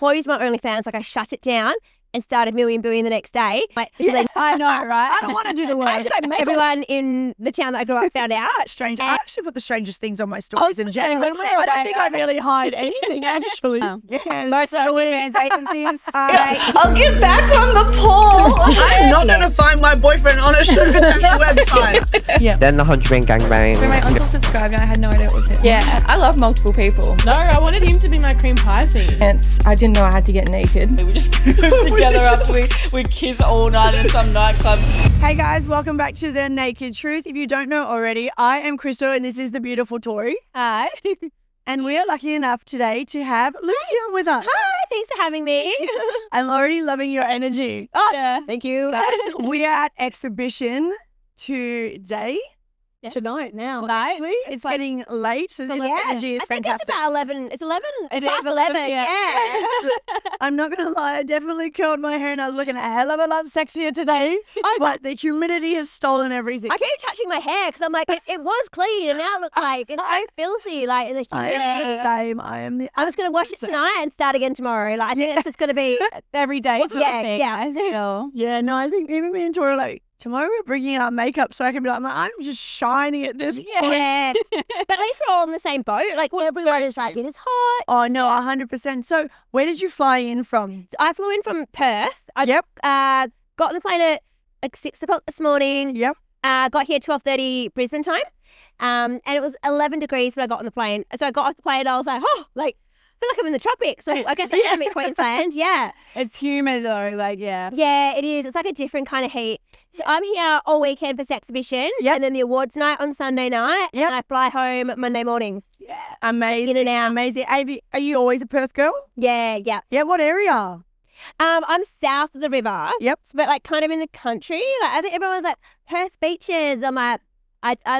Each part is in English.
closed my OnlyFans, like I shut it down and started Million Billion the next day. Like, I know, right? I don't want to do the work. Everyone in the town that I grew up found out. Strange. I actually put the strangest things on my stories in general. I don't think I really hide anything, actually. Yeah. Most OnlyFans agencies. I'll get back on the pole. I'm not going to find my boyfriend on a sugar daddy website. Then the Hunchman gangbang. So my uncle subscribed and I had no idea it was him. Yeah, I love multiple people. No, I wanted him to be my cream pie scene. Hence, I didn't know I had to get naked. We just go together after we kiss all night in some nightclub. Hey guys, welcome back to The Naked Truth. If you don't know already, I am Crystal and this is the beautiful Tori. Hi. And we are lucky enough today to have Lucy on with us. Hi, thanks for having me. I'm already loving your energy. Oh, yeah. Thank you. Guys, we are at exhibition today. Yes. Tonight now. Tonight. Actually, it's like, getting late, so this energy is I think fantastic. it's about 11. It's 11. It It's is 11, yeah. I'm not going to lie, I definitely curled my hair and I was looking a hell of a lot sexier today. But the humidity has stolen everything. I keep touching my hair because I'm like, it was clean and now it looks like it's so filthy. Like, in the I am the same. I am the I'm just going to wash it tonight and start again tomorrow. Like, I think it's just going to be every day. Yeah. Yeah, no, I think even me and Tori are like, tomorrow we're bringing out makeup so I can be like, I'm just shining at this point. Yeah. But at least we're all in the same boat. Like, everyone is like, it is hot. Oh, no, 100%. So where did you fly in from? So I flew in from Perth. I Yep. got on the plane at like 6 o'clock this morning. Yep. Got here at 12:30 Brisbane time. And it was 11 degrees when I got on the plane. So I got off the plane and I was like, I feel like I'm in the tropics. So I guess I am in Queensland. Yeah. It's humid though, Yeah, it is. It's like a different kind of heat. So I'm here all weekend for SXHIBITION. Yep. And then the awards night on Sunday night. Yep. And I fly home Monday morning. Yeah. Amazing. In and out. Amazing. Are you always a Perth girl? Yeah. Yeah, what area? I'm south of the river. Yep. But like kind of in the country. Like I think everyone's like, Perth beaches. I'm like,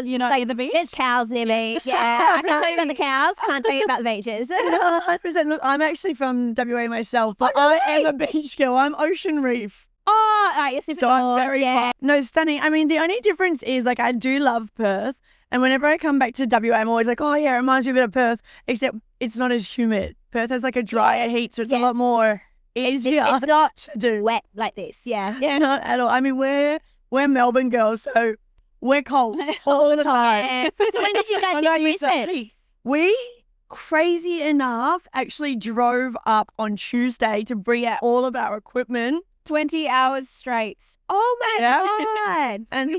you're not near the beach? There's cows near me. Yeah. I can tell you about the cows. Can't tell you about the beaches. No, 100%. Look, I'm actually from WA myself, but I am a beach girl. I'm Ocean Reef. Oh, right, you're super So I'm very yeah. far. No, stunning. I mean, the only difference is like I do love Perth. And whenever I come back to WA, I'm always like, oh yeah, it reminds me a bit of Perth, except it's not as humid. Perth has like a drier heat, so it's a lot more easier It's not to do. wet like this. Yeah. Not at all. I mean, we're Melbourne girls, so we're cold all the time. Yeah. So when did you guys get to Brisbane? We, crazy enough, actually drove up on Tuesday to bring out all of our equipment. 20 hours straight. Oh my God. And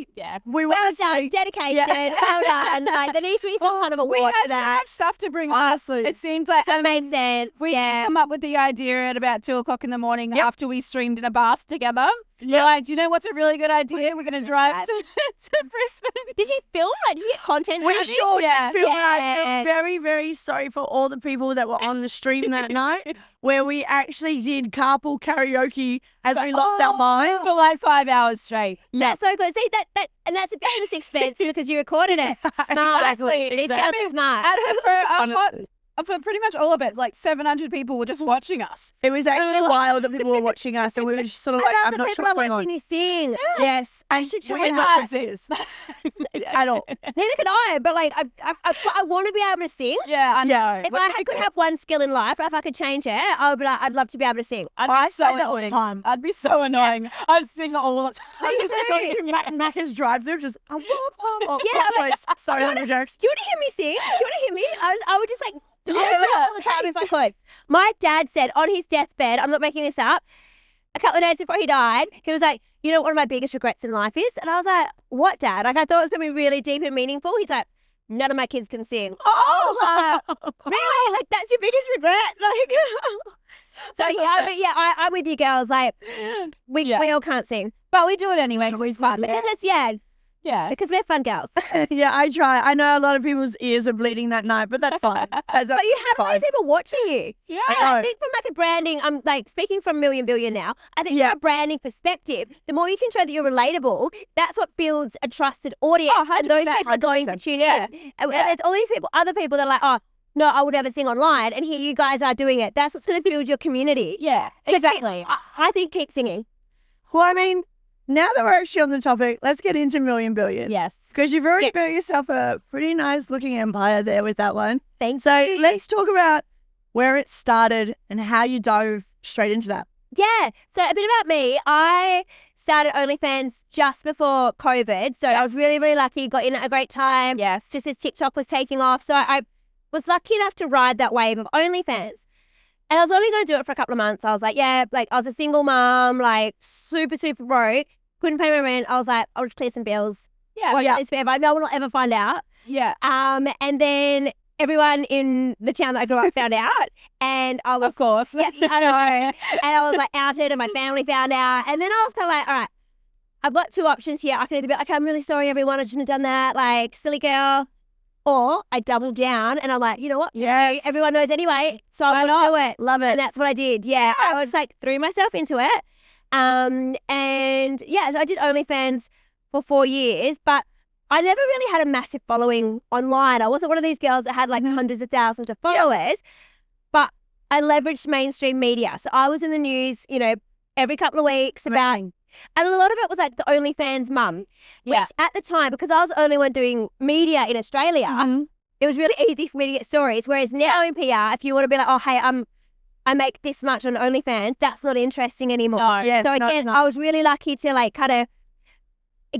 we were Well done. Dedication. Well done. Like, there needs to be some kind of award We for had so that. much stuff to bring honestly. up. It seemed like So it made sense. we yeah. come up with the idea at about 2 o'clock in the morning Yep. after we streamed in a bath together. Yeah. Like, do you know what's a really good idea? We're going to drive to Brisbane. Did you film? Like, did you get content? We out of it? sure Yeah. did feel Yeah. I feel very, very sorry for all the people that were on the stream that night where we actually did carpool karaoke as we lost our minds. For like 5 hours straight. That's so good. See, and that's a business expense because you recorded it. Smart. Exactly. These girls are smart. For pretty much all of it, like 700 people were just watching us. It was actually wild that people were watching us and we were just sort of like, I'm not sure what's going watching on. you sing. Yes, I should try we're that. not dancers at all. Neither can I, but like I want to be able to sing. Yeah, I know. If I could have one skill in life, if I could change it, I would be like, I'd love to be able to sing. I say that all the time. I'd be so annoying. I'd sing all the time. Me too. Macca's drive-through just Yeah, I'm like, sorry, Hunter Jacks. Do you want to hear me sing? Do you want to hear me? I would just like do it all the time if I could. My dad said on his deathbed, I'm not making this up, a couple of days before he died, he was like, you know what one of my biggest regrets in life is? And I was like, what, Dad? Like, I thought it was going to be really deep and meaningful. He's like, none of my kids can sing. I was like, really? Like, that's your biggest regret? Like, so yeah, I'm with you girls. Like, we all can't sing. But we do it anyway because it's fun. Because it's, because we're fun girls. Yeah, I try. I know a lot of people's ears are bleeding that night, but that's fine. But you have all these people watching you. Yeah. And I think from like a branding, I'm like speaking from Million Billion now, I think from a branding perspective, the more you can show that you're relatable, that's what builds a trusted audience. And those people are going to tune in. And there's all these people, other people that are like, oh, no, I would never sing online. And here you guys are doing it. That's what's going to build your community. Yeah, So exactly. I think keep singing. Well, I mean, now that we're actually on the topic, let's get into Million Billion. Yes. Because you've already built yourself a pretty nice looking empire there with that one. Thanks. So let's talk about where it started and how you dove straight into that. Yeah. So a bit about me. I started OnlyFans just before COVID. So I was really, really lucky. Got in at a great time. Yes. Just as TikTok was taking off. So I was lucky enough to ride that wave of OnlyFans. And I was only going to do it for a couple of months. I was like, yeah, like I was a single mom, like super, super broke. Couldn't pay my rent. I was like, I'll just clear some bills. Yeah. Won't get this forever. No one will ever find out. Yeah. And then everyone in the town that I grew up found out. And I was, Of course. yeah, I know. And I was like outed and my family found out. And then I was kind of like, all right, I've got two options here. I can either be like, I'm really sorry, everyone. I shouldn't have done that. Like, silly girl. Or I doubled down and I'm like, you know what? Yes. Everyone knows anyway. So I'm going to do it. Love it. And that's what I did. Yeah. I was like, threw myself into it. And yeah, so I did OnlyFans for 4 years, but I never really had a massive following online. I wasn't one of these girls that had like hundreds of thousands of followers, but I leveraged mainstream media. So I was in the news, you know, every couple of weeks about, and a lot of it was like the OnlyFans mum, which at the time, because I was the only one doing media in Australia, it was really easy for me to get stories. Whereas now in PR, if you want to be like, oh, hey, I make this much on OnlyFans, that's not interesting anymore. No. Yes, So no, it's again, not. I was really lucky to like kind of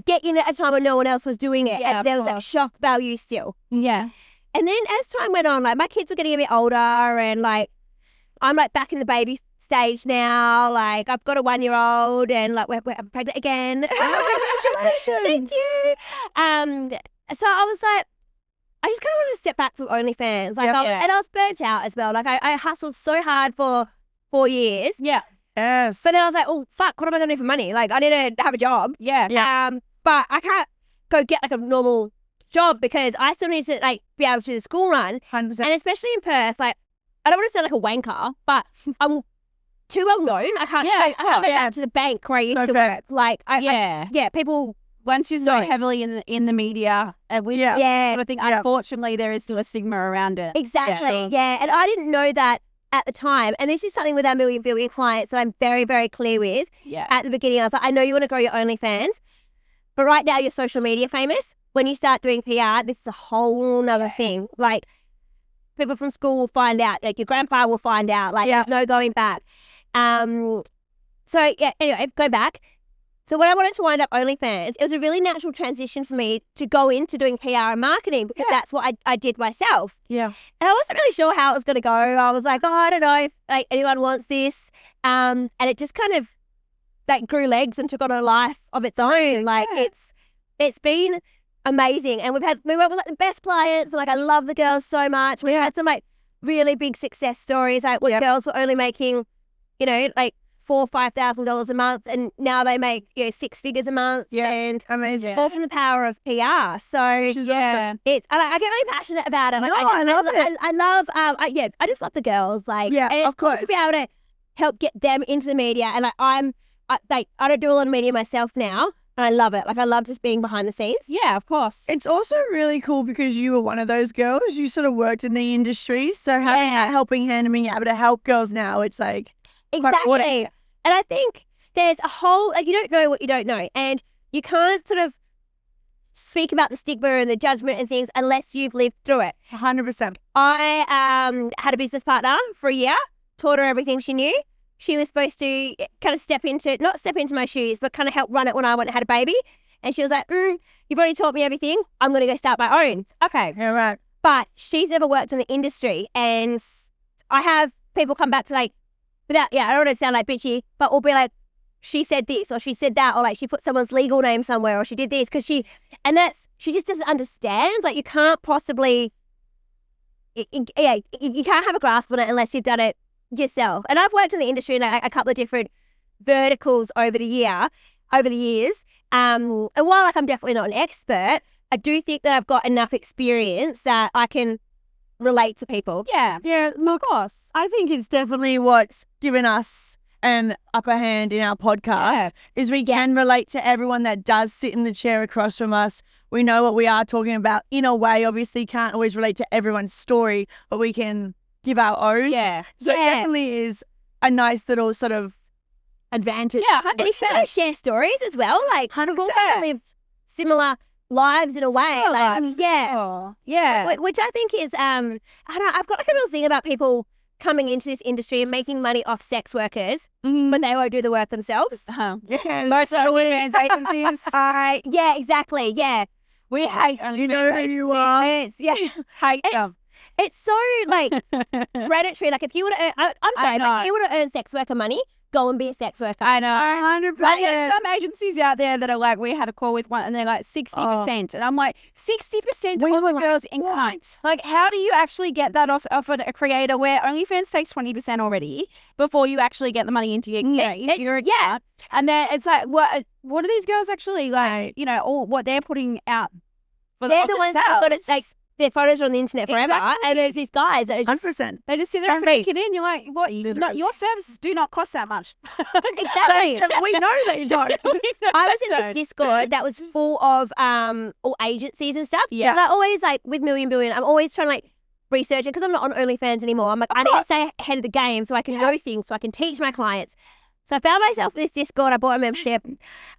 get in at a time when no one else was doing it. Yeah, And there of was that course. shock value still. Yeah. And then as time went on, like my kids were getting a bit older and like I'm like back in the baby stage now. Like I've got a 1-year-old and like I'm pregnant again. Congratulations. Thank you. So I was like, I just kind of wanted to step back from OnlyFans. Like and I was burnt out as well. Like I hustled so hard for 4 years. Yeah. Yes. But then I was like, oh, fuck, what am I going to do for money? Like, I need to have a job. Yeah. But I can't go get like a normal job because I still need to like be able to do the school run. 100%. And especially in Perth, like, I don't want to sound like a wanker, but I'm too well known. I can't I can't go back to the bank where I used to work. Like, people. Once you're so heavily in the media and with that sort of thing, unfortunately, there is still a stigma around it. Exactly. Yeah. And I didn't know that at the time. And this is something with our million clients that I'm very, very clear with. Yeah. At the beginning, I was like, I know you want to grow your OnlyFans, but right now you're social media famous. When you start doing PR, this is a whole nother thing. Like, people from school will find out. Like, your grandpa will find out. Like, there's no going back. So, yeah, anyway, go back. So when I wanted to wind up OnlyFans, it was a really natural transition for me to go into doing PR and marketing because that's what I did myself. Yeah. And I wasn't really sure how it was going to go. I was like, oh, I don't know if like anyone wants this. And it just kind of like grew legs and took on a life of its own. Like it's been amazing. And we worked with like the best clients. And, like I love the girls so much. We had some like really big success stories. Like where girls were only making, you know, like $4,000 or $5,000 a month, and now they make 6 figures a month. Yeah, and amazing. All from the power of PR. So Which is awesome. it's I get really passionate about it. Like, I love it. I love I just love the girls. Like and it's of cool course. to be able to help get them into the media. And like I don't do a lot of media myself now, and I love it. Like I love just being behind the scenes. Yeah, of course. It's also really cool because you were one of those girls. You sort of worked in the industry. So having that helping hand and being able to help girls now, it's like exactly. And I think there's a whole, like, you don't know what you don't know. And you can't sort of speak about the stigma and the judgment and things unless you've lived through it. 100%. I had a business partner for a year, taught her everything she knew. She was supposed to kind of not step into my shoes, but kind of help run it when I went and had a baby. And she was like, you've already taught me everything. I'm going to go start my own. Okay. Yeah, right. But she's never worked in the industry. And I have people come back to like, I don't want to sound like bitchy, but we'll be like, she said this or she said that, or like she put someone's legal name somewhere or she did this because she just doesn't understand. Like you can't possibly, you can't have a grasp on it unless you've done it yourself. And I've worked in the industry in a couple of different verticals over the years. And while like I'm definitely not an expert, I do think that I've got enough experience that I can relate to people. Yeah. Yeah, look, Of course. I think it's definitely what's given us an upper hand in our podcast is we can relate to everyone that does sit in the chair across from us. We know what we are talking about in a way. Obviously can't always relate to everyone's story, but we can give our own. Yeah. So it definitely is a nice little sort of advantage. Yeah, And you can share stories as well. Like 100%. people that live similar lives in a way. Like, Oh, yeah. which I think is, I don't know, I've got like a real thing about people coming into this industry and making money off sex workers, Mhm. but they won't do the work themselves. Yeah. Most OnlyFans agencies. Yeah, exactly. Yeah. We hate OnlyFans. You know who you are. It's, yeah. Hate them. It's so like predatory. Like if you want to earn, I'm sorry, but if you want to earn sex worker money, go and be a sex worker. I know. 100%. Like, there's some agencies out there that are like, we had a call with one and they're like 60%. And I'm like, 60% of the girls' income. Like, how do you actually get that off a creator where OnlyFans takes 20% already before you actually get the money into your, into your account? And then it's like, what are these girls actually like, you know, all what they're putting out for They're the ones who've got it, like, their photos are on the internet forever. Exactly. And there's these guys that are just 100%. They just sit there and fake it in. You're like, what? Not, your services do not cost that much. Exactly. We know they don't. I was in this Discord that was full of all agencies and stuff. Yeah. And I always like with Million Billion, I'm always trying to like research it because I'm not on OnlyFans anymore. I'm like, I need to stay ahead of the game so I can know things, so I can teach my clients. So I found myself in this Discord. I bought a membership.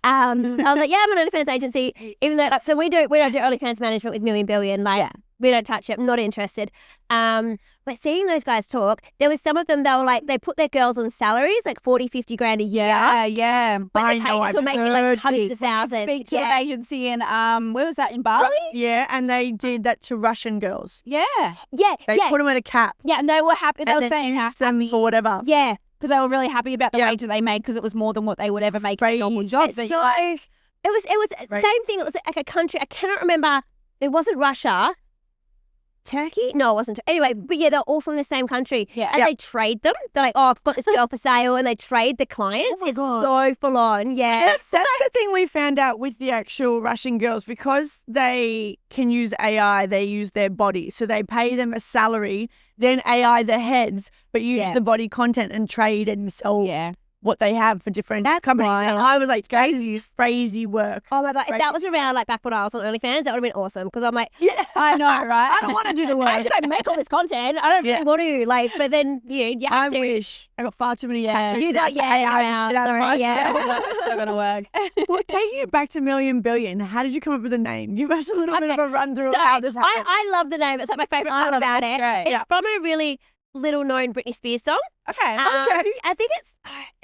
I was like, yeah, I'm an OnlyFans agency. Even though, so we don't do OnlyFans management with Million Billion. Like, we don't touch it. I'm not interested. But seeing those guys talk, there was some of them, they were like, they put their girls on salaries, like 40, 50 grand a year. Yeah. But I they know, pay to I've make it like heard hundreds this. of thousands. Speak to an agency in, where was that, in Bali? Yeah, and they did that to Russian girls. Yeah. Yeah, They yeah. put them at a cap. Yeah, and they were happy. They and were then saying how used them for whatever. Yeah. because they were really happy about the wage that they made because it was more than what they would ever make in a normal job. So it was same thing. It was like a country. I cannot remember. It wasn't Russia. Turkey? No, it wasn't. Anyway, but yeah, they're all from the same country. Yeah. And they trade them. They're like, oh, I've got this girl for sale. And they trade the clients. Oh my it's God. so full on. Yeah. That's the thing we found out with the actual Russian girls, because they can use AI, they use their body. So they pay them a salary, then AI the heads, but use the body content and trade and sell what they have for different companies. right. And I was like, crazy work. Oh my God. If that was around like back when I was on OnlyFans, that would have been awesome. Because I'm like, I know, right? I don't want to do the work. how did I make all this content? I don't really want to. Like, but then you have to. wish. I got far too many tattoos. You got, AI shit out of myself. It's not going to work. Well, taking it back to Million Billion, how did you come up with the name? Give us a little bit of a run through of how this happened. I love the name. It's like my favorite part about it. great. It's from a really little known Britney Spears song. Okay. I think it's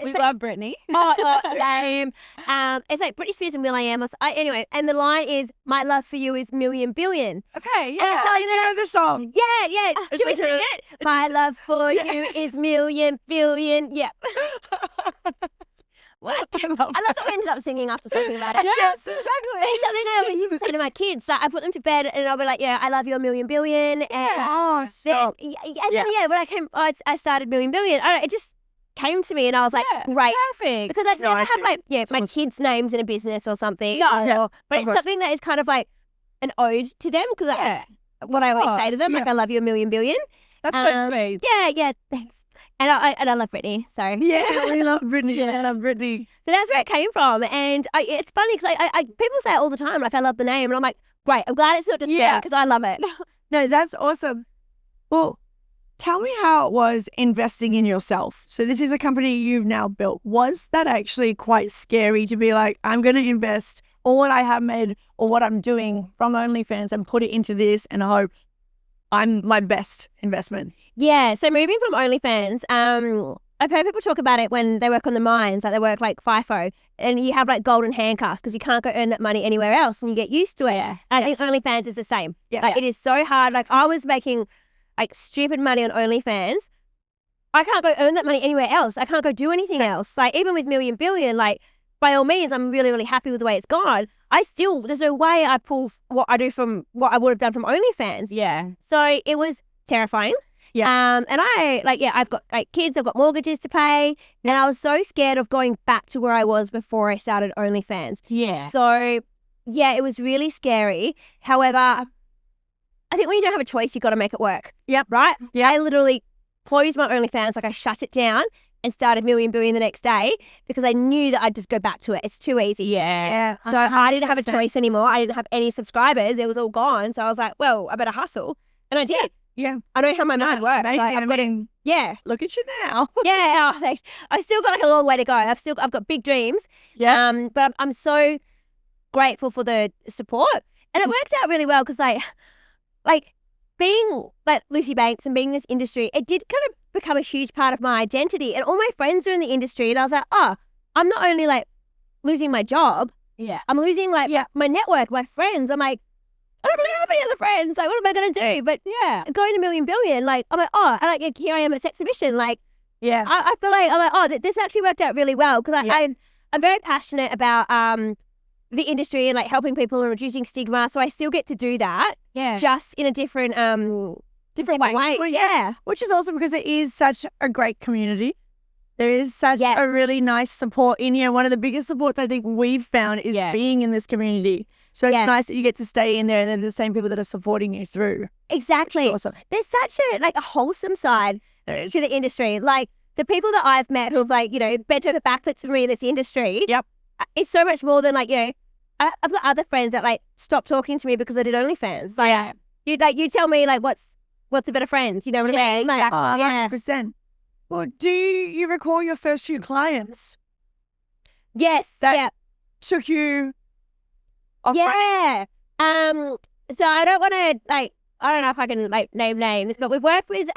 We like, love Britney. same. It's like Britney Spears and Will.i.am. Anyway, and the line is, "My love for you is million billion." Okay, And yeah. it's like, You know the song. yeah. Should we like sing it? My love for you is million billion. Yep. What? I love that we ended up singing after talking about it. Yes, exactly. It's something I always used to say to my kids. Like, I put them to bed and I'll be like, yeah, I love you a million billion. And Oh, stop. then, when I started Million Billion, I don't know, it just came to me and I was like, great. Perfect. Because I'd never have like, my kids' names in a business or something. No. But it's something that is kind of like an ode to them because what I always say to them, like, I love you a million billion. That's so sweet. Yeah, thanks. And I love Britney, so. Yeah, we love Britney. Yeah, I love Britney. So that's where it came from. And it's funny because people say it all the time, like, I love the name. And I'm like, great, I'm glad it's not just because I love it. No, that's awesome. Well, tell me how it was investing in yourself. So this is a company you've now built. Was that actually quite scary to be like, I'm going to invest all what I have made or what I'm doing from OnlyFans and put it into this and hope I'm my best investment? Yeah, so moving from OnlyFans, I've heard people talk about it when they work on the mines, like they work like FIFO, and you have like golden handcuffs because you can't go earn that money anywhere else and you get used to it. And I think OnlyFans is the same. Like, it is so hard. Like, I was making like stupid money on OnlyFans. I can't go earn that money anywhere else. I can't go do anything else. Like, even with Million Billion, like, by all means, I'm really, really happy with the way it's gone. There's no way I pull what I do from what I would have done from OnlyFans. Yeah. So it was terrifying. Yeah. And I've got like kids, I've got mortgages to pay. And I was so scared of going back to where I was before I started OnlyFans. Yeah. So yeah, it was really scary. However, I think when you don't have a choice, you got to make it work. Yep. Right? Yeah. I literally closed my OnlyFans, like I shut it down and started Million Billion the next day because I knew that I'd just go back to it. It's too easy. Yeah. So I didn't have a 100%. choice anymore. I didn't have any subscribers. It was all gone. So I was like, well, I better hustle. And I did. Yeah. I know how my mind works. Amazing. Like, I've got to, yeah. Look at you now. Yeah. Oh, thanks. I still got like a long way to go. I've got big dreams. Yeah. But I'm so grateful for the support. And it worked out really well because like being like Lucy Banks and being in this industry, it did kind of become a huge part of my identity. And all my friends are in the industry. And I was like, oh, I'm not only like losing my job, I'm losing like my network, my friends. I'm like, I don't really have any other friends. Like, what am I going to do? But going to million billion, like, I'm like, oh, and like, here I am at SXHIBITION. Like, I feel like, I'm like, oh, this actually worked out really well. Because I'm very passionate about the industry and like helping people and reducing stigma. So I still get to do that. Just in a different way. Well, which is awesome because it is such a great community. There is such a really nice support in here. One of the biggest supports I think we've found is being in this community. So it's nice that you get to stay in there and then the same people that are supporting you through. Exactly. Awesome. There's such a wholesome side to the industry. Like the people that I've met who've like, bent over backwards for me in this industry. It's so much more than like, I've got other friends that like stopped talking to me because I did OnlyFans. Like you tell me like what's a better friend, you know what I mean? Exactly. Like, 100%. Well, do you recall your first few clients? Yes. That took you off. So I don't want to like, I don't know if I can like name names, but we've worked with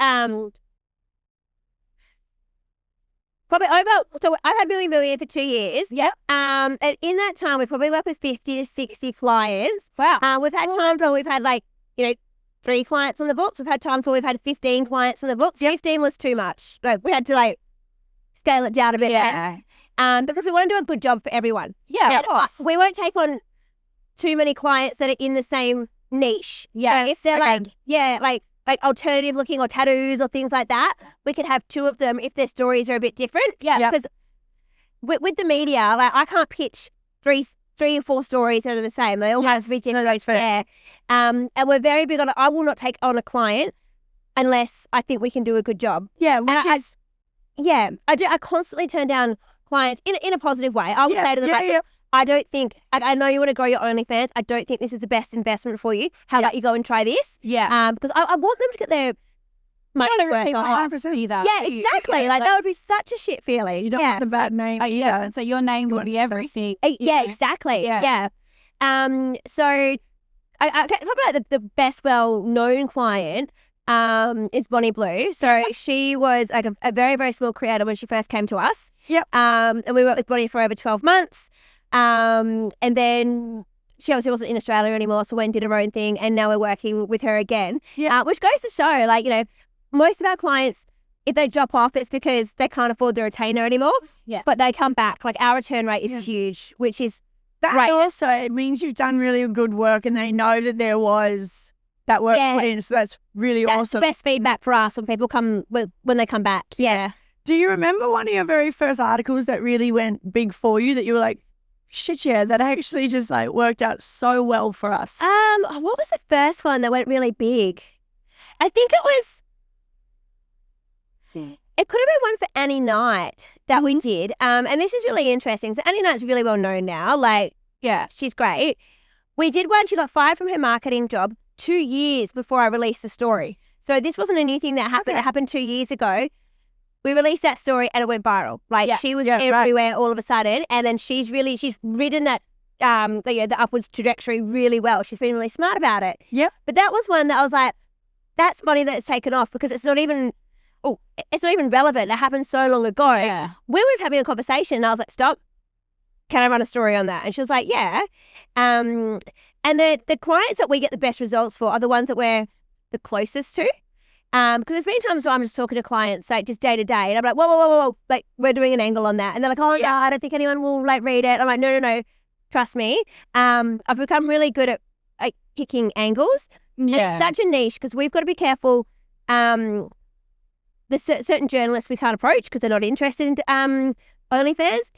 probably over. So I've had million for 2 years. And in that time, we've probably worked with 50 to 60 clients. Wow. We've had times where we've had like 3 clients on the books. We've had times where we've had 15 clients on the books. 15 was too much. Like we had to like scale it down a bit. Because we want to do a good job for everyone. Of course. We won't take on too many clients that are in the same niche. So if they're like alternative looking or tattoos or things like that, we could have 2 of them if their stories are a bit different. Because with the media, like I can't pitch 3 or 4 stories that are the same. They all have to be different. No, that's fair. And we're very big on it. I will not take on a client unless I think we can do a good job. I do. I constantly turn down clients in a positive way. I would say to them, I don't think, I know you want to grow your OnlyFans. I don't think this is the best investment for you. How about you go and try this? Because I want them to get their money's worth on it. 100% either. Yeah, exactly. Like that would be such a shit feeling. You don't want the bad name. So your name would be everything. Exactly. So I probably like the best well-known client is Bonnie Blue. So she was like a very, very small creator when she first came to us. And we worked with Bonnie for over 12 months. And then she obviously wasn't in Australia anymore, so went and did her own thing, and now we're working with her again. Which goes to show, like, most of our clients, if they drop off, it's because they can't afford the retainer anymore. But they come back. Like, our return rate is huge, which is great. Also, it means you've done really good work and they know that there was that work put in, so that's really awesome. That's the best feedback for us when people when they come back. Do you remember one of your very first articles that really went big for you, that you were like, shit, that actually just like worked out so well for us? What was the first one that went really big? I think it was, it could have been one for Annie Knight that we did. And this is really interesting. So Annie Knight's really well known now. Like, she's great. We did one. She got fired from her marketing job 2 years before I released the story. So this wasn't a new thing that happened. It happened 2 years ago. We released that story and it went viral. Like she was everywhere all of a sudden. And then she's ridden that, the upwards trajectory really well. She's been really smart about it. But that was one that I was like, that's money that's taken off because it's not even relevant. It happened so long ago. We were just having a conversation and I was like, stop. Can I run a story on that? And she was like, yeah. And the clients that we get the best results for are the ones that we're the closest to. Because there's been times where I'm just talking to clients, like just day to day, and I'm like, whoa, like we're doing an angle on that, and they're like, oh no, I don't think anyone will like read it. I'm like, no, trust me. I've become really good at like picking angles. And it's such a niche because we've got to be careful. There's certain journalists we can't approach because they're not interested in OnlyFans.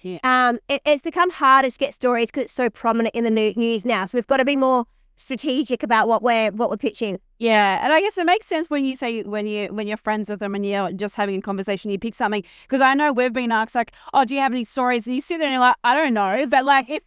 It's become harder to get stories because it's so prominent in the news now. So we've got to be more strategic about what we're pitching. And I guess it makes sense when you say when you're friends with them and you're just having a conversation, you pick something, because I know we've been asked like, oh, do you have any stories? And you sit there and you're like, I don't know, but like if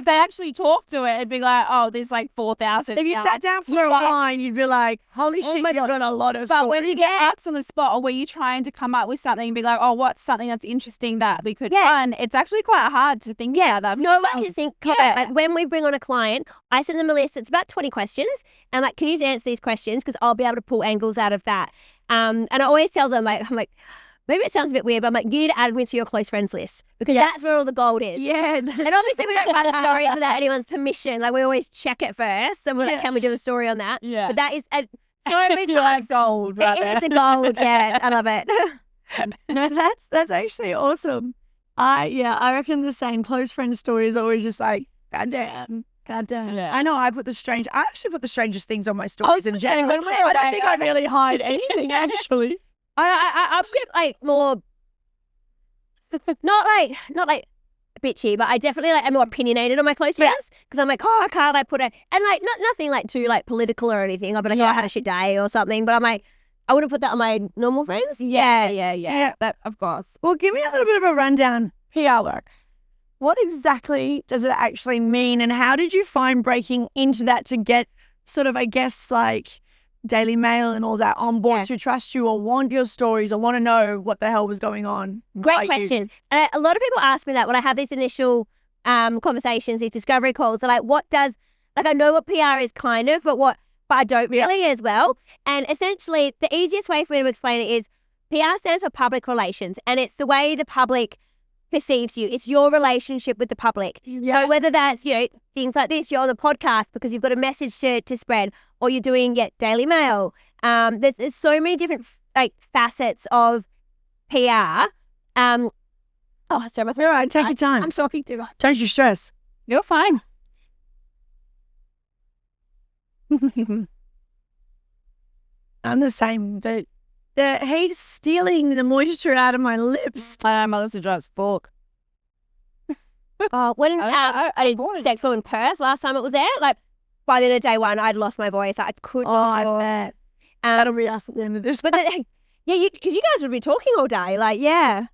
they actually talk to it, it'd be like, oh, there's like 4,000. If you sat down for a wine, you'd be like, holy shit, you've got a lot of stories. But when you get asked on the spot, or were you trying to come up with something and be like, oh, what's something that's interesting that we could run? It's actually quite hard to think about that. No one can think of it. Like when we bring on a client, I send them a list. It's about 20 questions. And like, can you answer these questions? Because I'll be able to pull angles out of that. And I always tell them, like, I'm like, maybe it sounds a bit weird, but I'm like, you need to add me to your close friends list because that's where all the gold is. Yeah. And obviously we don't write a story without anyone's permission. Like we always check it first. So we're like, can we do a story on that? Yeah. But that is so many times. Gold right there. It's a gold. Yeah, I love it. No, that's actually awesome. I reckon the same. Close friend story is always just like, goddamn. Yeah. I know I actually put the strangest things on my stories in general. I don't think I really hide anything actually. I'm like more, not like bitchy, but I definitely like am more opinionated on my close friends because I'm like, I can't like put and like nothing like too like political or anything. I'll be like, I had a shit day or something, but I'm like, I wouldn't put that on my normal friends. Yeah. That, of course. Well, give me a little bit of a rundown. PR work. What exactly does it actually mean, and how did you find breaking into that to get sort of, I guess, like Daily Mail and all that on board to trust you or want your stories or want to know what the hell was going on? Great question. A lot of people ask me that when I have these initial conversations, these discovery calls. They're like, I know what PR is kind of, but I don't really as well. And essentially, the easiest way for me to explain it is PR stands for public relations, and it's the way the public perceives you. It's your relationship with the public. So whether that's, things like this, you're on the podcast because you've got a message to spread, or you're doing Daily Mail. There's so many different like facets of PR. Sorry, my throat. All right, take your time. I'm talking too much. Don't you stress. You're fine. I'm the same. The heat's stealing the moisture out of my lips. I know, my lips are dry as fuck. When I did sex in Perth last time it was there, like by the end of day one, I'd lost my voice. I could not talk. I bet. That'll be us at the end of this. But because you guys would be talking all day, like Yeah.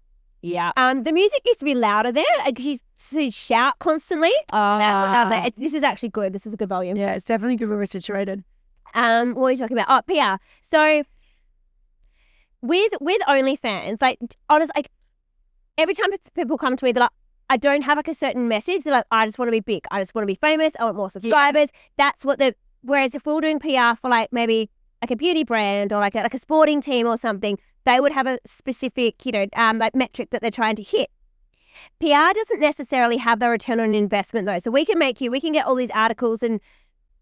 The music used to be louder there because you used to shout constantly. That's what does it. This is actually good. This is a good volume. Yeah, it's definitely good where we're situated. What are you talking about? Oh, PR. So with OnlyFans, like honestly, like every time people come to me, they're like, I don't have like a certain message. They're like, I just want to be big. I just want to be famous. I want more subscribers. That's what whereas if we were doing PR for like maybe like a beauty brand or like a sporting team or something, they would have a specific, like metric that they're trying to hit. PR doesn't necessarily have the return on investment though. So we can get all these articles and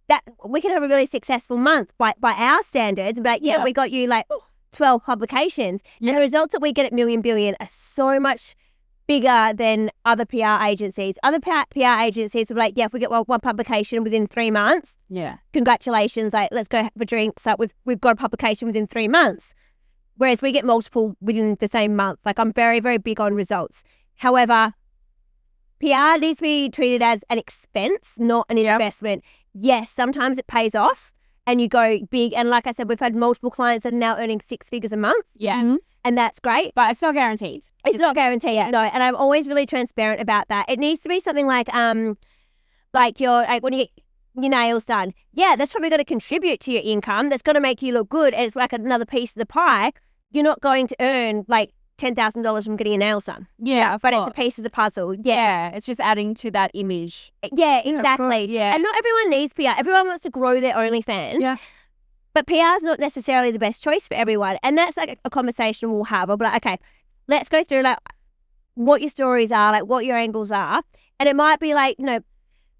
that we can have a really successful month by our standards. But we got you like 12 publications. And the results that we get at Million Billion are so much bigger than other PR agencies. Other PR agencies will be like, if we get one publication within 3 months, congratulations, like let's go for drinks. Like we've got a publication within 3 months. Whereas we get multiple within the same month. Like I'm very, very big on results. However, PR needs to be treated as an expense, not an investment. Yes, sometimes it pays off and you go big. And like I said, we've had multiple clients that are now earning 6 figures a month. Yeah. Mm-hmm. And that's great. But it's not guaranteed. It's not guaranteed, no. And I'm always really transparent about that. It needs to be something like when you get your nails done. Yeah, that's probably going to contribute to your income. That's going to make you look good. And it's like another piece of the pie. You're not going to earn like $10,000 from getting your nails done. Yeah, but it's a piece of the puzzle. Yeah, it's just adding to that image. Yeah, exactly. Yeah. And not everyone needs PR. Everyone wants to grow their OnlyFans. Yeah. But PR is not necessarily the best choice for everyone. And that's like a conversation we'll have. I'll be like, okay, let's go through like what your stories are, like what your angles are. And it might be like,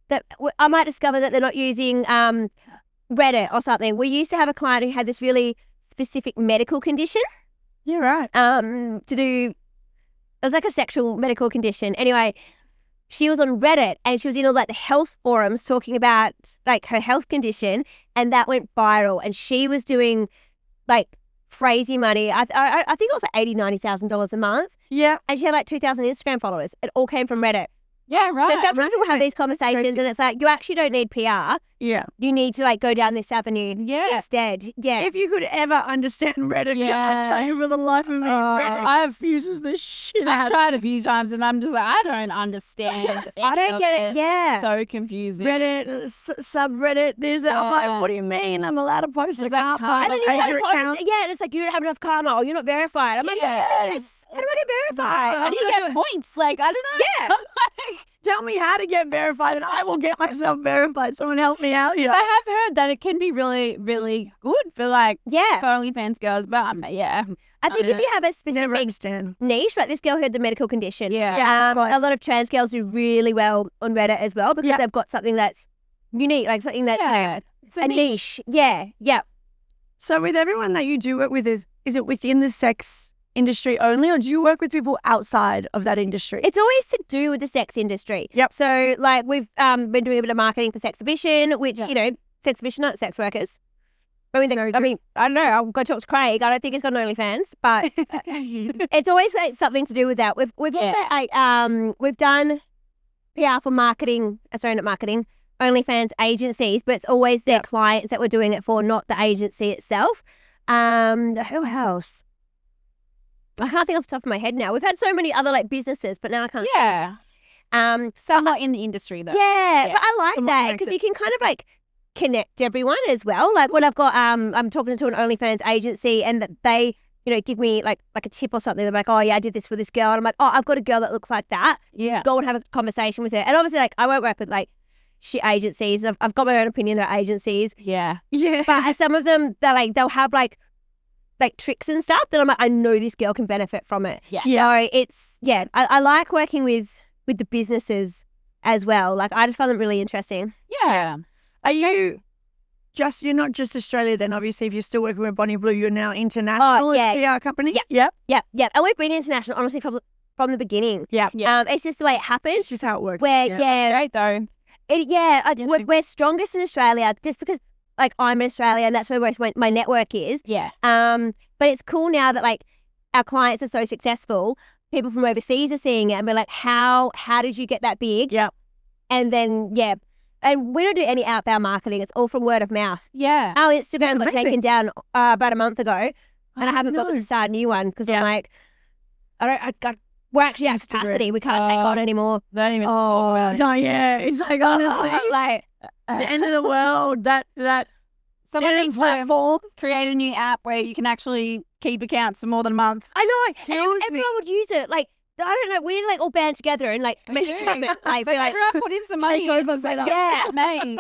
that I might discover that they're not using Reddit or something. We used to have a client who had this really specific medical condition. Yeah, right. It was like a sexual medical condition. Anyway, she was on Reddit and she was in all like the health forums talking about like her health condition, and that went viral. And she was doing like crazy money. I think it was like $80,000-$90,000 a month. Yeah. And she had like 2,000 Instagram followers. It all came from Reddit. Yeah, right. So sometimes we'll have these conversations and it's like, you actually don't need PR. Yeah. You need to like go down this avenue instead. Yeah. If you could ever understand Reddit, just I tell you for the life of me, Reddit uses the shit out. I've tried a few times and I'm just like, I don't understand. I don't get it. Yeah. So confusing. Reddit, subreddit, there's that. I'm like, what do you mean? I'm allowed to post a car post? Yeah, and it's like, you don't have enough karma or you're not verified. I'm like, yes. How do I get verified? How do you get points? Like, I don't know. Yeah. tell me how to get verified and I will get myself verified. Someone help me out here. I have heard that it can be really, really good for like for Yeah. OnlyFans girls, but yeah. I think if you have a Never specific understand. niche, like this girl who had the medical condition. Yeah. of course. A lot of trans girls do really well on Reddit as well because Yeah. they've got something that's unique, like something that's Yeah. It's a niche. Yeah. Yeah. So with everyone that you do work with, is it within the sex industry only, or do you work with people outside of that industry? It's always to do with the sex industry. Yep. So, like, we've been doing a bit of marketing for SXHIBITION, which, Yeah. you know, SXHIBITION aren't sex workers. I Very mean, I don't know. I'll go talk to Craig. I don't think he's got an OnlyFans, but it's always like something to do with that. We've also like we've done PR for marketing. Sorry, not marketing. OnlyFans agencies, but it's always their clients that we're doing it for, not the agency itself. Who else? I can't think off the top of my head now. We've had so many other like businesses, but now I can't. Yeah. Um, Somewhat in the industry though. yeah, Yeah. but I like Someone that makes because it- you can kind of like connect everyone as well. Like when I've got I'm talking to an OnlyFans agency and that they, you know, give me like a tip or something. They're like, oh yeah, I did this for this girl, and I'm like, oh, I've got a girl that looks like that. Yeah. Go and have a conversation with her. And obviously, like I won't work with like shit agencies. I've got my own opinion about agencies, Yeah. yeah. but some of them they'll have like tricks and stuff that I'm like, I know this girl can benefit from it. Yeah. So it's I like working with the businesses as well. Like I just find them really interesting. Yeah. Are you're not just Australia then, obviously, if you're still working with Bonnie Blue, you're now international as a PR company? Yeah. Yep. Yeah. And we've been international honestly from the beginning. Yeah. It's just the way it happens. It's just how it works. Where That's great though. we're strongest in Australia just because like I'm in Australia and that's where most my network is. Yeah. But it's cool now that like our clients are so successful. People from overseas are seeing it and we're like, how did you get that big? Yeah. And then and we don't do any outbound marketing. It's all from word of mouth. Yeah. Our Instagram got amazing. taken down about a month ago, and I haven't bothered no. to start a new one because I'm like, we're actually at capacity. We can't take on anymore. Don't even talk about it. No, yeah. It's like, honestly, Like, the end of the world, that Someone denim needs to platform. create a new app where you can actually keep accounts for more than a month. I know Kills me. everyone would use it. Like, I don't know. We need to like all band together and like make it happen. Like, So be like, everyone put in some money. Take over Meta. Yeah. mate.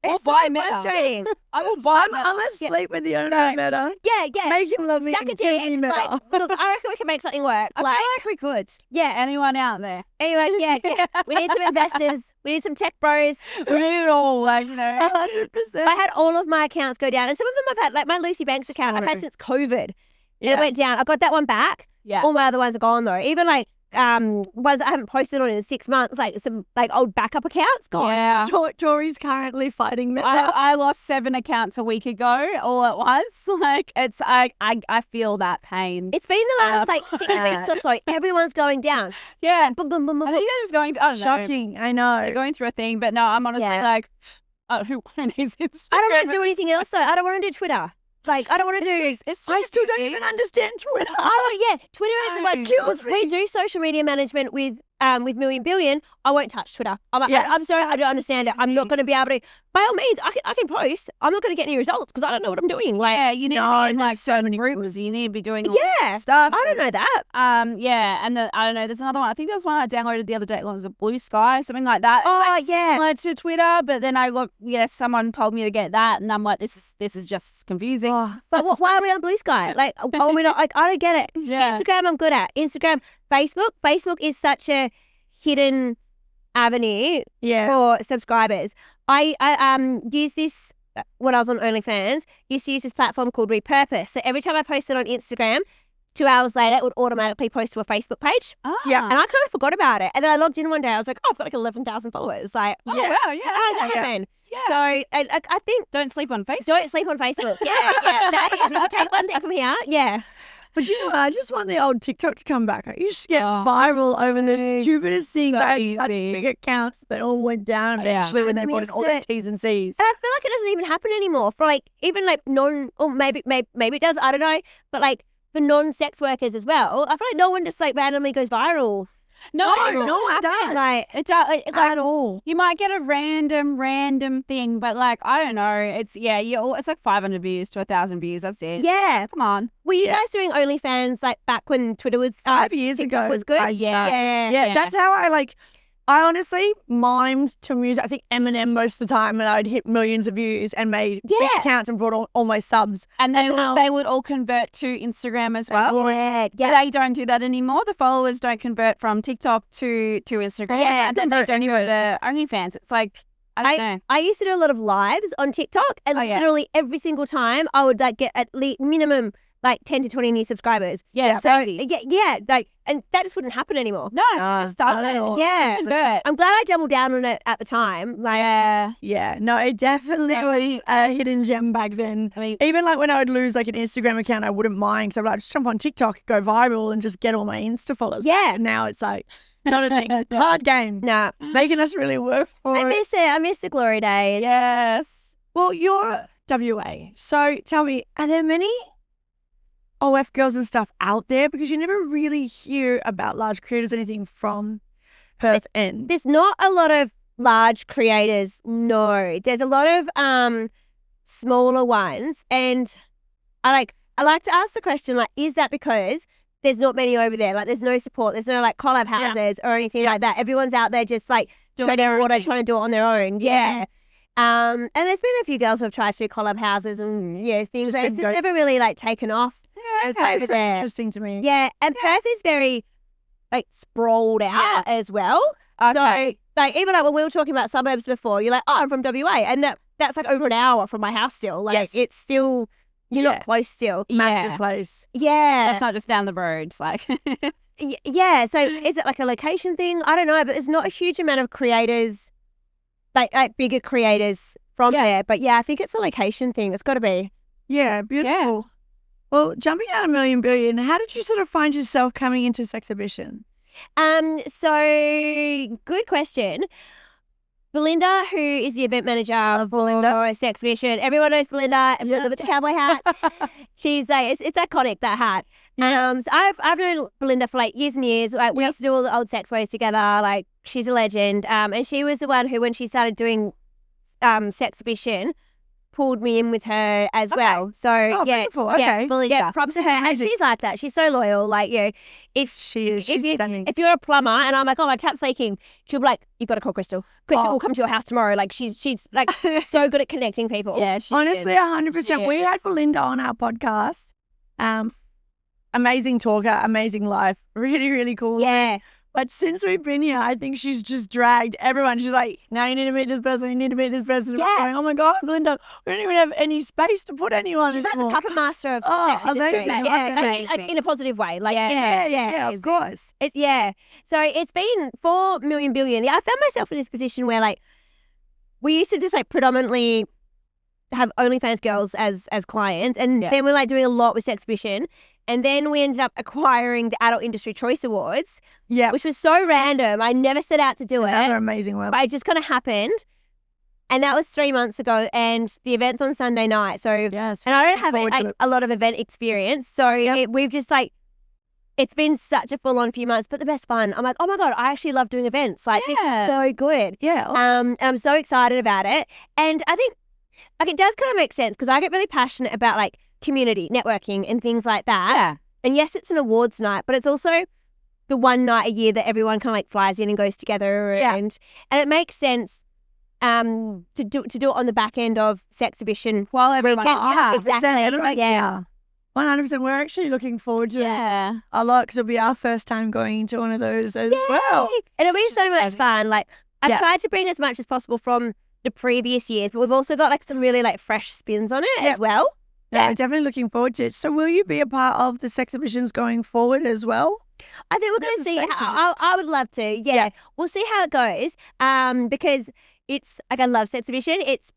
Or it's buy so Meta. frustrating. I will buy Meta. I'm asleep with the owner of Meta. Yeah. Make him love me. Suck and a give me dick. Meta. Like, look, I reckon we can make something work. I Like, feel like we could. yeah. Anyone out there? Anyway, yeah. We need some investors. We need some tech bros. We need it all, like, you know. 100%. I had all of my accounts go down, and some of them I've had, like my Lucy Banks account, I've had since COVID. And it went down. I got that one back. Yeah. All my other ones are gone though. Even like ones I haven't posted on in 6 months, like some like old backup accounts gone. Yeah. Tori's currently fighting Meta. I lost 7 accounts a week ago all at once. Like, it's, I feel that pain. It's been the last like 6 weeks or so. Everyone's going down. Yeah. Boom, boom, boom, boom, I boom. think they're just going, I don't know. Shocking. I know. They're going through a thing, but no, I'm honestly Yeah. like, who needs Instagram? I don't want to do anything else though. I don't want to do Twitter. Like I don't want to do. It's I still don't easy. even understand Twitter. I don't. Yeah, Twitter is like Kills me. we do social media management with Million Billion. I won't touch Twitter. I'm like, Yeah. I'm sorry, I don't understand it. I'm not going to be able to. By all means, I can post. I'm not going to get any results because I don't know what I'm doing. Like, Yeah, you need No, to be in there's like so many groups. groups. You need to be doing all this yeah, stuff. I don't know that. Yeah, and I don't know. There's another one. I think there was one I downloaded the other day. It was a Blue Sky, something like that. It's Oh, like yeah. similar to Twitter, but then I look. Yeah, someone told me to get that, and I'm like, this is just confusing. Oh, But why are we on Blue Sky? Like, are we not? Like, I don't get it. Yeah. Instagram, I'm good at. Instagram, Facebook. Facebook is such a hidden avenue yeah. for subscribers. I use this when I was on OnlyFans. Used to use this platform called Repurpose. So every time I posted on Instagram, 2 hours later, it would automatically post to a Facebook page. Yeah. And I kind of forgot about it. And then I logged in one day. I was like, oh, I've got like 11,000 followers. Like, Oh oh, wow, how did that yeah. happen? Yeah. So I think Don't sleep on Facebook. don't sleep on Facebook. Yeah. That is, if you take one thing from here, yeah. But you know what? I just want the old TikTok to come back. I used to get Oh. viral over the stupidest things. So I had such easy. big accounts that all went down Yeah. eventually when they I brought in miss all their it. T's and C's. And I feel like it doesn't even happen anymore for like even like or maybe it does, I don't know. But like for non-sex workers as well, I feel like no one just like randomly goes viral. No, No one does. Like it does. Like, At all. you might get a random thing, but like I don't know. It's it's like 500 views to 1,000 views. That's it. yeah. Come on. Were you Yeah. guys doing OnlyFans like back when Twitter was 5 years TikTok ago. was good? I Yeah. started. Yeah. Yeah, that's how I like. I honestly mimed to music. I think Eminem most of the time, and I'd hit millions of views and made big accounts and brought all my subs. And they would all convert to Instagram as well. Yeah. They don't do that anymore. The followers don't convert from TikTok to Instagram. Yeah, and then they don't go to OnlyFans. It's like, I don't know. I used to do a lot of lives on TikTok, and literally every single time I would like get at least minimum like 10 to 20 new subscribers. Yeah, so crazy. like, and that just wouldn't happen anymore. No, it just doesn't. Yeah. Convert. I'm glad I doubled down on it at the time. Like, Yeah, no, it definitely was a hidden gem back then. I mean, Even like when I would lose like an Instagram account, I wouldn't mind because I'd like just jump on TikTok, go viral, and just get all my Insta followers. Yeah. And now it's like not a thing. Hard game. nah. Making us really work for I it. miss it. I miss the glory days. yes. Well, you're WA, so tell me, are there many OF girls and stuff out there? Because you never really hear about large creators, anything from Perth end. There's not a lot of large creators. No, there's a lot of smaller ones, and I like to ask the question, like, is that because there's not many over there? Like, there's no support, there's no like collab houses or anything like that. Everyone's out there just like trying to do it on their own. Yeah. And there's been a few girls who have tried to do collab houses and things. Just It's to just go- never really like taken off. It's over so there. interesting to me. Yeah, and Perth is very like sprawled out as well. Okay. So like even like when we were talking about suburbs before, you're like, oh, I'm from WA, and that's like over an hour from my house still. Like it's still you're not close still. Massive place. Yeah. So it's not just down the road. It's like, Yeah. So is it like a location thing? I don't know, but there's not a huge amount of creators, like bigger creators from there. But yeah, I think it's a location thing. It's got to be. Yeah, beautiful. Well, jumping out a million billion, how did you sort of find yourself coming into Sexhibition? So good question. Belinda, who is the event manager of Sexhibition, everyone knows Belinda with the cowboy hat. She's like, it's iconic, that hat. So I've known Belinda for like years and years. Like, we used to do all the old sex ways together. Like, she's a legend. And she was the one who, when she started doing Sexhibition, pulled me in with her as well. So beautiful. Okay. Yeah, props to her. And she's like that. She's so loyal. Like, if she's stunning. if you're a plumber and I'm like, oh, my tap's leaking, she'll be like, you've got to call Crystal. Crystal will come to your house tomorrow. Like, she's like so good at connecting people. yeah, Honestly, 100%. We had Belinda on our podcast. Amazing talker, amazing life. Really, really cool. Yeah. But since we've been here, I think she's just dragged everyone. She's like, now you need to meet this person, you need to meet this person. Yeah. Going, oh my God, Belinda, we don't even have any space to put anyone She's anymore. like the puppet master of the Oh, sex industry. amazing. Yeah, like, in a positive way. Like, Yeah, of course. It's So it's been 4 million billion. I found myself in this position where like we used to just like predominantly have OnlyFans girls as clients, and then we're like doing a lot with Sexhibition, and then we ended up acquiring the Adult Industry Choice Awards, which was so random. I never set out to do Another it, amazing one. but it just kind of happened. And that was 3 months ago, and the event's on Sunday night. So, and I don't have a lot of event experience, so we've just like, it's been such a full-on few months, but the best fun. I'm like, oh my God, I actually love doing events. Like, this is so good. Yeah. Awesome. And I'm so excited about it. And I think like it does kind of make sense because I get really passionate about like community, networking and things like that. Yeah. And yes, it's an awards night, but it's also the one night a year that everyone kind of like flies in and goes together. And it makes sense to do it on the back end of Sexhibition While everyone's exactly. Yeah. 100%. We're actually looking forward to Yeah. it a lot because it'll be our first time going to one of those as well. And it'll be so much fun. Like, I've tried to bring as much as possible from the previous years, but we've also got like some really like fresh spins on it as well. Yeah, we're definitely looking forward to it. So will you be a part of the Sexhibitions going forward as well? I think we're going to see. I would love to. Yeah. We'll see how it goes. Because it's like, I love Sexhibition. It's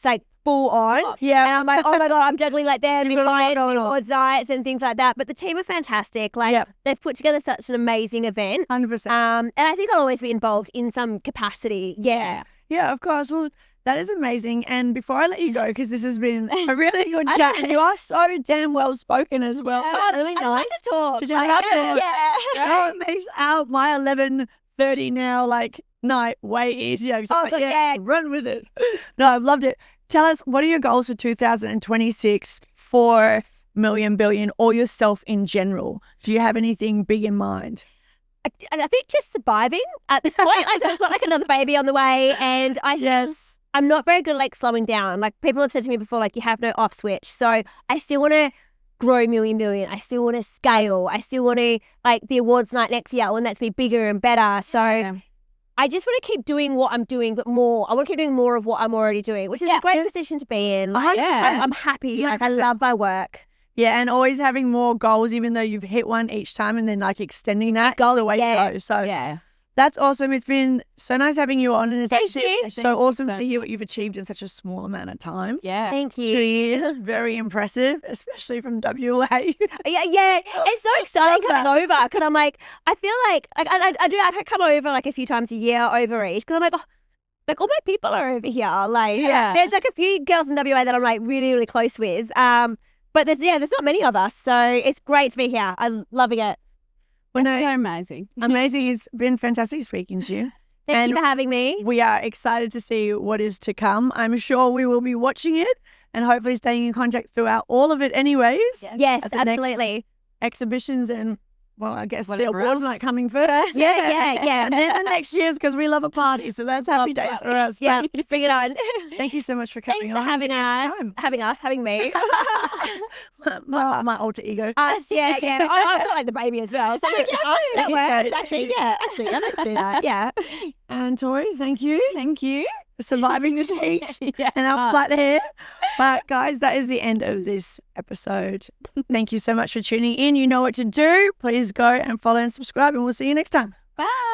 like full on. Yeah. And I'm like, oh my God, I'm juggling like them, the clients, the awards nights and things like that. But the team are fantastic. Like they've put together such an amazing event. 100%. And I think I'll always be involved in some capacity. Yeah. Yeah, of course. Well, that is amazing. And before I let you go, because this has been a really good chat, and you are so damn well spoken as well. So it's really nice like to talk. to just have to. Yeah. Oh, it makes my 11:30 now night way easier. Run with it. No, I've loved it. Tell us, what are your goals for 2026 for Million Billion or yourself in general? Do you have anything big in mind? I think just surviving at this point. Like, I've got like another baby on the way, and I'm not very good at like slowing down. Like people have said to me before, like you have no off switch. So I still want to grow million. I still want to scale. I still want to like the awards night next year. I want that to be bigger and better. So I just want to keep doing what I'm doing, but more. I want to keep doing more of what I'm already doing, which is a great position to be in. Like, I'm happy. Like I love my work. Yeah, and always having more goals, even though you've hit one each time, and then like extending that goal the way you go. So that's awesome. It's been so nice having you on, and it's actually so awesome to hear what you've achieved in such a small amount of time. Yeah, thank you. 2 years, very impressive, especially from WA. Yeah, it's so exciting coming over because I'm like, I feel like I come over like a few times a year over East because I'm like, oh, like all my people are over here. Like, there's like a few girls in WA that I'm like really close with. But there's not many of us, so it's great to be here. I'm loving it. Well, so amazing. Amazing. It's been fantastic speaking to you. Thank you for having me. We are excited to see what is to come. I'm sure we will be watching it and hopefully staying in contact throughout all of it anyways. Yes, absolutely. Exhibitions and, well, I guess the awards night coming first. Yeah. And then the next year's because we love a party. So that's happy days for us. Yeah, bring it on. Thank you so much for coming on. Having me. my alter ego. Us, yeah. I've got like the baby as well. So that works. Actually, I'm going to do that. Yeah. And Tori, thank you. Thank you. For surviving this heat and our flat hair. But guys, that is the end of this episode. Thank you so much for tuning in. You know what to do. Please go and follow and subscribe, and we'll see you next time. Bye.